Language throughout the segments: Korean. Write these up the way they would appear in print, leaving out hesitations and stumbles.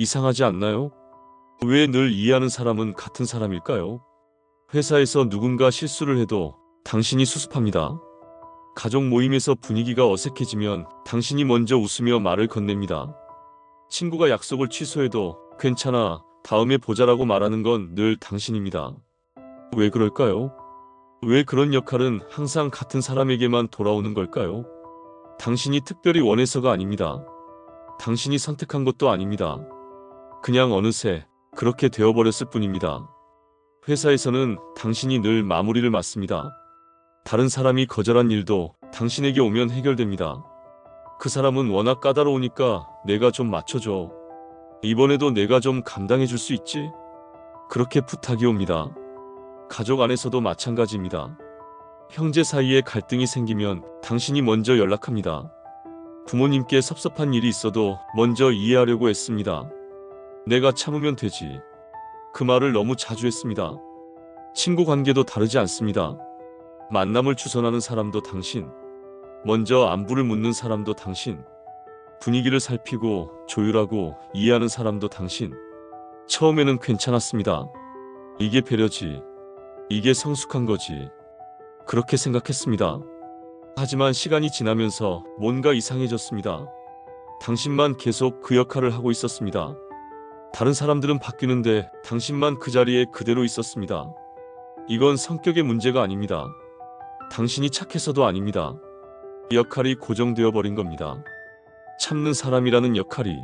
이상하지 않나요? 왜 늘 이해하는 사람은 같은 사람일까요? 회사에서 누군가 실수를 해도 당신이 수습합니다. 가족 모임에서 분위기가 어색해지면 당신이 먼저 웃으며 말을 건넵니다. 친구가 약속을 취소해도 괜찮아, 다음에 보자라고 말하는 건 늘 당신입니다. 왜 그럴까요? 왜 그런 역할은 항상 같은 사람에게만 돌아오는 걸까요? 당신이 특별히 원해서가 아닙니다. 당신이 선택한 것도 아닙니다. 그냥 어느새 그렇게 되어버렸을 뿐입니다. 회사에서는 당신이 늘 마무리를 맡습니다. 다른 사람이 거절한 일도 당신에게 오면 해결됩니다. 그 사람은 워낙 까다로우니까 내가 좀 맞춰줘. 이번에도 내가 좀 감당해 줄 수 있지? 그렇게 부탁이 옵니다. 가족 안에서도 마찬가지입니다. 형제 사이에 갈등이 생기면 당신이 먼저 연락합니다. 부모님께 섭섭한 일이 있어도 먼저 이해하려고 했습니다. 내가 참으면 되지. 그 말을 너무 자주 했습니다. 친구 관계도 다르지 않습니다. 만남을 주선하는 사람도 당신, 먼저 안부를 묻는 사람도 당신, 분위기를 살피고 조율하고 이해하는 사람도 당신. 처음에는 괜찮았습니다. 이게 배려지. 이게 성숙한 거지. 그렇게 생각했습니다. 하지만 시간이 지나면서 뭔가 이상해졌습니다. 당신만 계속 그 역할을 하고 있었습니다. 다른 사람들은 바뀌는데 당신만 그 자리에 그대로 있었습니다. 이건 성격의 문제가 아닙니다. 당신이 착해서도 아닙니다. 역할이 고정되어 버린 겁니다. 참는 사람이라는 역할이.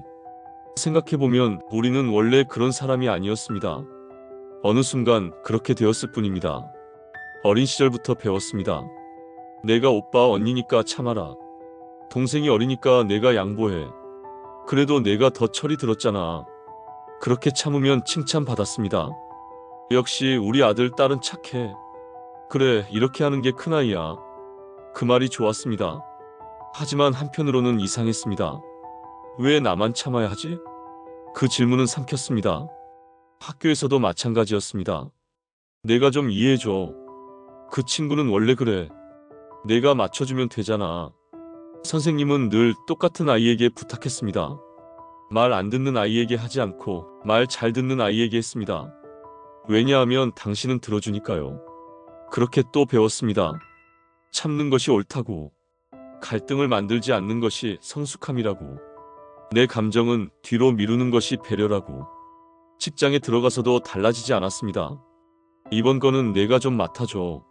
생각해보면 우리는 원래 그런 사람이 아니었습니다. 어느 순간 그렇게 되었을 뿐입니다. 어린 시절부터 배웠습니다. 내가 오빠 언니니까 참아라. 동생이 어리니까 내가 양보해. 그래도 내가 더 철이 들었잖아. 그렇게 참으면 칭찬받았습니다. 역시 우리 아들 딸은 착해. 그래, 이렇게 하는 게 큰아이야. 그 말이 좋았습니다. 하지만 한편으로는 이상했습니다. 왜 나만 참아야 하지? 그 질문은 삼켰습니다. 학교에서도 마찬가지였습니다. 내가 좀 이해해줘. 그 친구는 원래 그래. 내가 맞춰주면 되잖아. 선생님은 늘 똑같은 아이에게 부탁했습니다. 말 안 듣는 아이에게 하지 않고 말 잘 듣는 아이에게 했습니다. 왜냐하면 당신은 들어주니까요. 그렇게 또 배웠습니다. 참는 것이 옳다고. 갈등을 만들지 않는 것이 성숙함이라고. 내 감정은 뒤로 미루는 것이 배려라고. 직장에 들어가서도 달라지지 않았습니다. 이번 거는 내가 좀 맡아줘.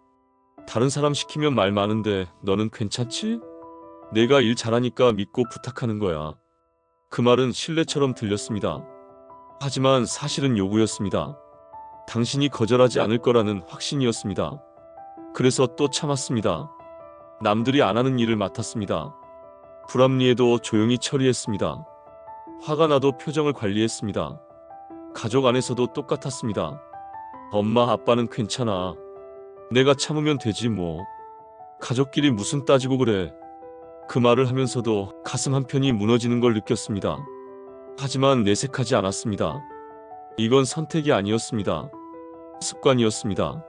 다른 사람 시키면 말 많은데 너는 괜찮지? 내가 일 잘하니까 믿고 부탁하는 거야. 그 말은 신뢰처럼 들렸습니다. 하지만 사실은 요구였습니다. 당신이 거절하지 않을 거라는 확신이었습니다. 그래서 또 참았습니다. 남들이 안 하는 일을 맡았습니다. 불합리해도 조용히 처리했습니다. 화가 나도 표정을 관리했습니다. 가족 안에서도 똑같았습니다. 엄마 아빠는 괜찮아. 내가 참으면 되지 뭐. 가족끼리 무슨 따지고 그래. 그 말을 하면서도 가슴 한편이 무너지는 걸 느꼈습니다. 하지만 내색하지 않았습니다. 이건 선택이 아니었습니다. 습관이었습니다.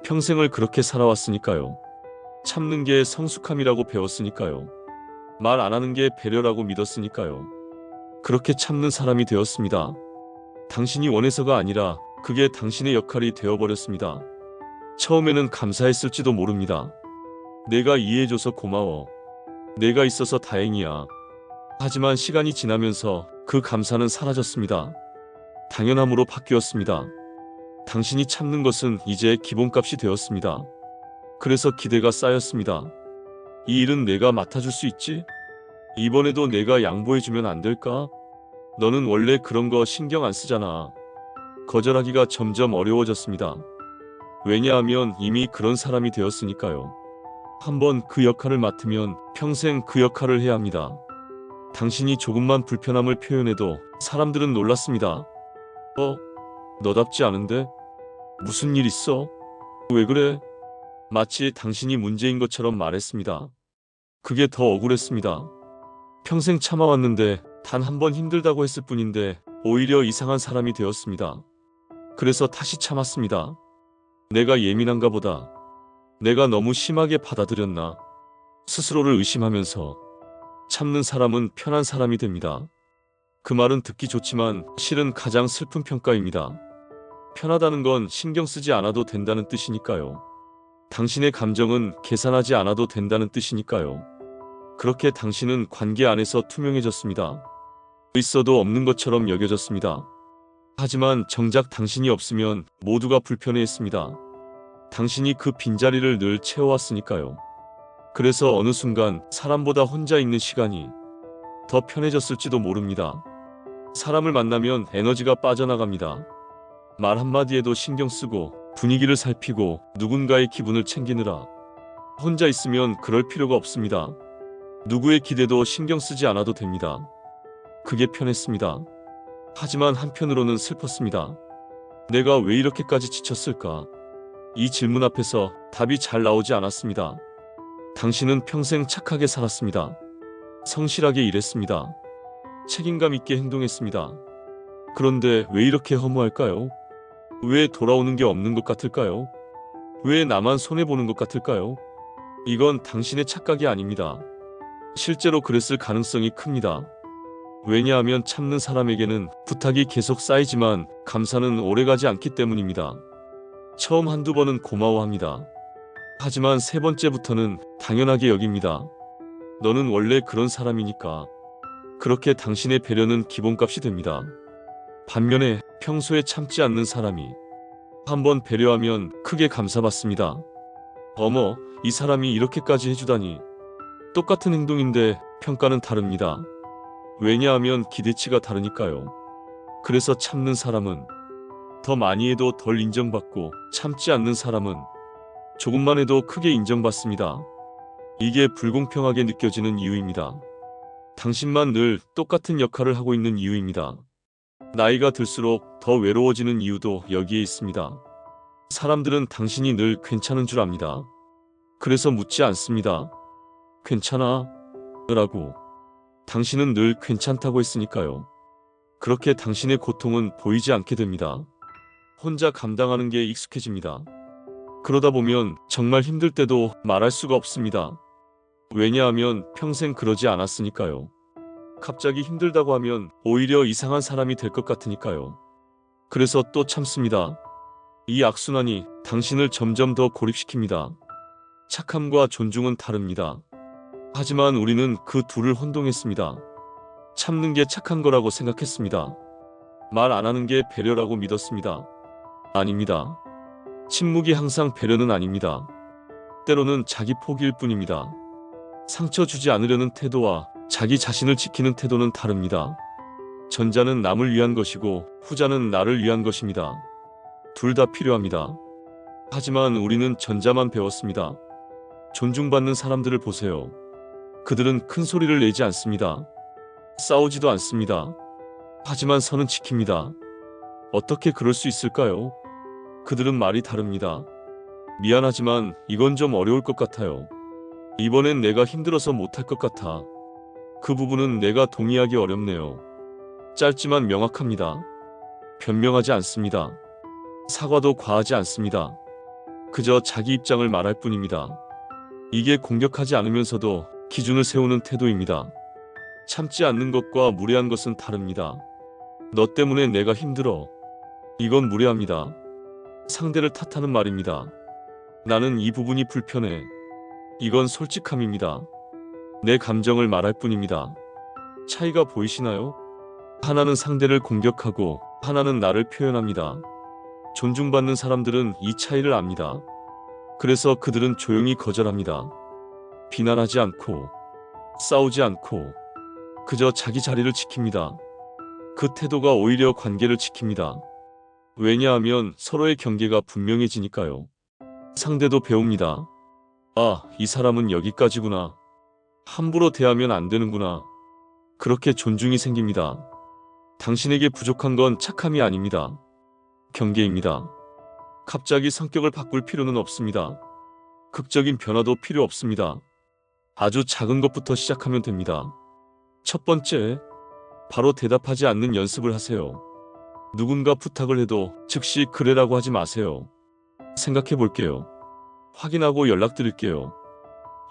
평생을 그렇게 살아왔으니까요. 참는 게 성숙함이라고 배웠으니까요. 말 안 하는 게 배려라고 믿었으니까요. 그렇게 참는 사람이 되었습니다. 당신이 원해서가 아니라 그게 당신의 역할이 되어버렸습니다. 처음에는 감사했을지도 모릅니다. 내가 이해해줘서 고마워. 내가 있어서 다행이야. 하지만 시간이 지나면서 그 감사는 사라졌습니다. 당연함으로 바뀌었습니다. 당신이 참는 것은 이제 기본값이 되었습니다. 그래서 기대가 쌓였습니다. 이 일은 내가 맡아줄 수 있지? 이번에도 내가 양보해주면 안 될까? 너는 원래 그런 거 신경 안 쓰잖아. 거절하기가 점점 어려워졌습니다. 왜냐하면 이미 그런 사람이 되었으니까요. 한번 그 역할을 맡으면 평생 그 역할을 해야 합니다. 당신이 조금만 불편함을 표현해도 사람들은 놀랐습니다. 너답지 않은데? 무슨 일 있어? 왜 그래? 마치 당신이 문제인 것처럼 말했습니다. 그게 더 억울했습니다. 평생 참아왔는데 단 한 번 힘들다고 했을 뿐인데 오히려 이상한 사람이 되었습니다. 그래서 다시 참았습니다. 내가 예민한가 보다. 내가 너무 심하게 받아들였나? 스스로를 의심하면서 참는 사람은 편한 사람이 됩니다. 그 말은 듣기 좋지만 실은 가장 슬픈 평가입니다. 편하다는 건 신경 쓰지 않아도 된다는 뜻이니까요. 당신의 감정은 계산하지 않아도 된다는 뜻이니까요. 그렇게 당신은 관계 안에서 투명해졌습니다. 있어도 없는 것처럼 여겨졌습니다. 하지만 정작 당신이 없으면 모두가 불편해했습니다. 당신이 그 빈자리를 늘 채워왔으니까요. 그래서 어느 순간 사람보다 혼자 있는 시간이 더 편해졌을지도 모릅니다. 사람을 만나면 에너지가 빠져나갑니다. 말 한마디에도 신경 쓰고 분위기를 살피고 누군가의 기분을 챙기느라 혼자 있으면 그럴 필요가 없습니다. 누구의 기대도 신경 쓰지 않아도 됩니다. 그게 편했습니다. 하지만 한편으로는 슬펐습니다. 내가 왜 이렇게까지 지쳤을까? 이 질문 앞에서 답이 잘 나오지 않았습니다. 당신은 평생 착하게 살았습니다. 성실하게 일했습니다. 책임감 있게 행동했습니다. 그런데 왜 이렇게 허무할까요? 왜 돌아오는 게 없는 것 같을까요? 왜 나만 손해보는 것 같을까요? 이건 당신의 착각이 아닙니다. 실제로 그랬을 가능성이 큽니다. 왜냐하면 참는 사람에게는 부탁이 계속 쌓이지만 감사는 오래가지 않기 때문입니다. 처음 한두 번은 고마워합니다. 하지만 세 번째부터는 당연하게 여깁니다. 너는 원래 그런 사람이니까. 그렇게 당신의 배려는 기본값이 됩니다. 반면에 평소에 참지 않는 사람이 한번 배려하면 크게 감사받습니다. 어머, 이 사람이 이렇게까지 해주다니. 똑같은 행동인데 평가는 다릅니다. 왜냐하면 기대치가 다르니까요. 그래서 참는 사람은 더 많이 해도 덜 인정받고 참지 않는 사람은 조금만 해도 크게 인정받습니다. 이게 불공평하게 느껴지는 이유입니다. 당신만 늘 똑같은 역할을 하고 있는 이유입니다. 나이가 들수록 더 외로워지는 이유도 여기에 있습니다. 사람들은 당신이 늘 괜찮은 줄 압니다. 그래서 묻지 않습니다. 괜찮아? 라고. 당신은 늘 괜찮다고 했으니까요. 그렇게 당신의 고통은 보이지 않게 됩니다. 혼자 감당하는 게 익숙해집니다. 그러다 보면 정말 힘들 때도 말할 수가 없습니다. 왜냐하면 평생 그러지 않았으니까요. 갑자기 힘들다고 하면 오히려 이상한 사람이 될 것 같으니까요. 그래서 또 참습니다. 이 악순환이 당신을 점점 더 고립시킵니다. 착함과 존중은 다릅니다. 하지만 우리는 그 둘을 혼동했습니다. 참는 게 착한 거라고 생각했습니다. 말 안 하는 게 배려라고 믿었습니다. 아닙니다. 침묵이 항상 배려는 아닙니다. 때로는 자기 포기일 뿐입니다. 상처 주지 않으려는 태도와 자기 자신을 지키는 태도는 다릅니다. 전자는 남을 위한 것이고 후자는 나를 위한 것입니다. 둘 다 필요합니다. 하지만 우리는 전자만 배웠습니다. 존중받는 사람들을 보세요. 그들은 큰 소리를 내지 않습니다. 싸우지도 않습니다. 하지만 선은 지킵니다. 어떻게 그럴 수 있을까요? 그들은 말이 다릅니다. 미안하지만 이건 좀 어려울 것 같아요. 이번엔 내가 힘들어서 못할 것 같아. 그 부분은 내가 동의하기 어렵네요. 짧지만 명확합니다. 변명하지 않습니다. 사과도 과하지 않습니다. 그저 자기 입장을 말할 뿐입니다. 이게 공격하지 않으면서도 기준을 세우는 태도입니다. 참지 않는 것과 무례한 것은 다릅니다. 너 때문에 내가 힘들어. 이건 무례합니다. 상대를 탓하는 말입니다. 나는 이 부분이 불편해. 이건 솔직함입니다. 내 감정을 말할 뿐입니다. 차이가 보이시나요? 하나는 상대를 공격하고 하나는 나를 표현합니다. 존중받는 사람들은 이 차이를 압니다. 그래서 그들은 조용히 거절합니다. 비난하지 않고 싸우지 않고 그저 자기 자리를 지킵니다. 그 태도가 오히려 관계를 지킵니다. 왜냐하면 서로의 경계가 분명해지니까요. 상대도 배웁니다. 아, 이 사람은 여기까지구나. 함부로 대하면 안 되는구나. 그렇게 존중이 생깁니다. 당신에게 부족한 건 착함이 아닙니다. 경계입니다. 갑자기 성격을 바꿀 필요는 없습니다. 극적인 변화도 필요 없습니다. 아주 작은 것부터 시작하면 됩니다. 첫 번째, 바로 대답하지 않는 연습을 하세요. 누군가 부탁을 해도 즉시 그래라고 하지 마세요. 생각해 볼게요. 확인하고 연락드릴게요.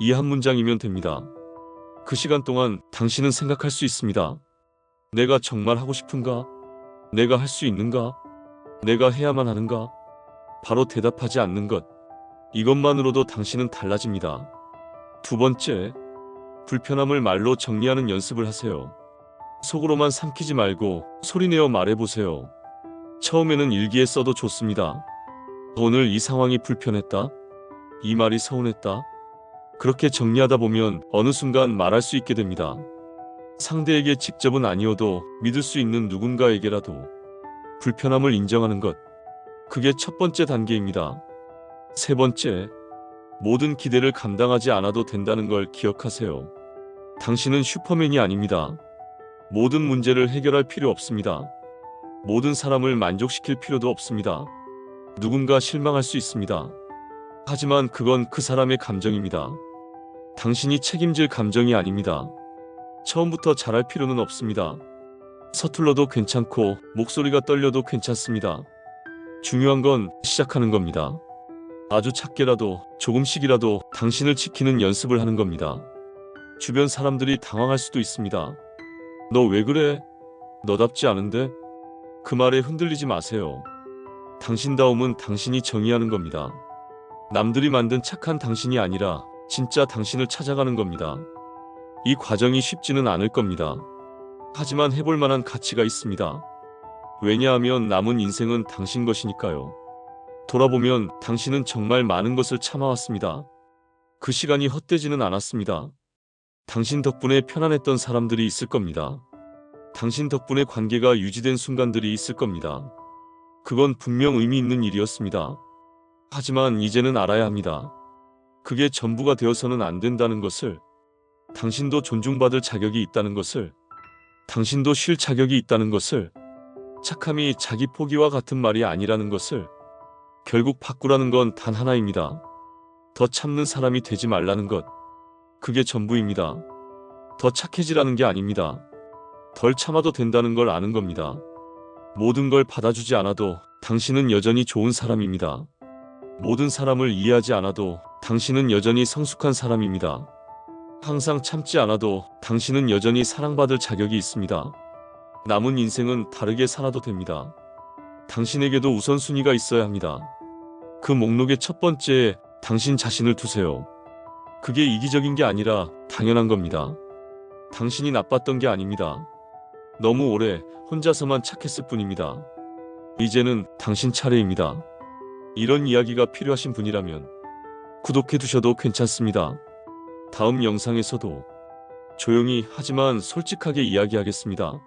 이 한 문장이면 됩니다. 그 시간 동안 당신은 생각할 수 있습니다. 내가 정말 하고 싶은가? 내가 할 수 있는가? 내가 해야만 하는가? 바로 대답하지 않는 것. 이것만으로도 당신은 달라집니다. 두 번째, 불편함을 말로 정리하는 연습을 하세요. 속으로만 삼키지 말고 소리내어 말해보세요. 처음에는 일기에 써도 좋습니다. 오늘 이 상황이 불편했다. 이 말이 서운했다. 그렇게 정리하다 보면 어느 순간 말할 수 있게 됩니다. 상대에게 직접은 아니어도 믿을 수 있는 누군가에게라도 불편함을 인정하는 것. 그게 첫 번째 단계입니다. 세 번째, 모든 기대를 감당하지 않아도 된다는 걸 기억하세요. 당신은 슈퍼맨이 아닙니다. 모든 문제를 해결할 필요 없습니다. 모든 사람을 만족시킬 필요도 없습니다. 누군가 실망할 수 있습니다. 하지만 그건 그 사람의 감정입니다. 당신이 책임질 감정이 아닙니다. 처음부터 잘할 필요는 없습니다. 서툴러도 괜찮고 목소리가 떨려도 괜찮습니다. 중요한 건 시작하는 겁니다. 아주 작게라도 조금씩이라도 당신을 지키는 연습을 하는 겁니다. 주변 사람들이 당황할 수도 있습니다. 너 왜 그래? 너답지 않은데? 그 말에 흔들리지 마세요. 당신다움은 당신이 정의하는 겁니다. 남들이 만든 착한 당신이 아니라 진짜 당신을 찾아가는 겁니다. 이 과정이 쉽지는 않을 겁니다. 하지만 해볼 만한 가치가 있습니다. 왜냐하면 남은 인생은 당신 것이니까요. 돌아보면 당신은 정말 많은 것을 참아왔습니다. 그 시간이 헛되지는 않았습니다. 당신 덕분에 편안했던 사람들이 있을 겁니다. 당신 덕분에 관계가 유지된 순간들이 있을 겁니다. 그건 분명 의미 있는 일이었습니다. 하지만 이제는 알아야 합니다. 그게 전부가 되어서는 안 된다는 것을, 당신도 존중받을 자격이 있다는 것을, 당신도 쉴 자격이 있다는 것을, 착함이 자기 포기와 같은 말이 아니라는 것을, 결국 바꾸라는 건 단 하나입니다. 더 참는 사람이 되지 말라는 것. 그게 전부입니다. 더 착해지라는 게 아닙니다. 덜 참아도 된다는 걸 아는 겁니다. 모든 걸 받아주지 않아도 당신은 여전히 좋은 사람입니다. 모든 사람을 이해하지 않아도 당신은 여전히 성숙한 사람입니다. 항상 참지 않아도 당신은 여전히 사랑받을 자격이 있습니다. 남은 인생은 다르게 살아도 됩니다. 당신에게도 우선순위가 있어야 합니다. 그 목록의 첫 번째에 당신 자신을 두세요. 그게 이기적인 게 아니라 당연한 겁니다. 당신이 나빴던 게 아닙니다. 너무 오래 혼자서만 착했을 뿐입니다. 이제는 당신 차례입니다. 이런 이야기가 필요하신 분이라면 구독해 두셔도 괜찮습니다. 다음 영상에서도 조용히 하지만 솔직하게 이야기하겠습니다.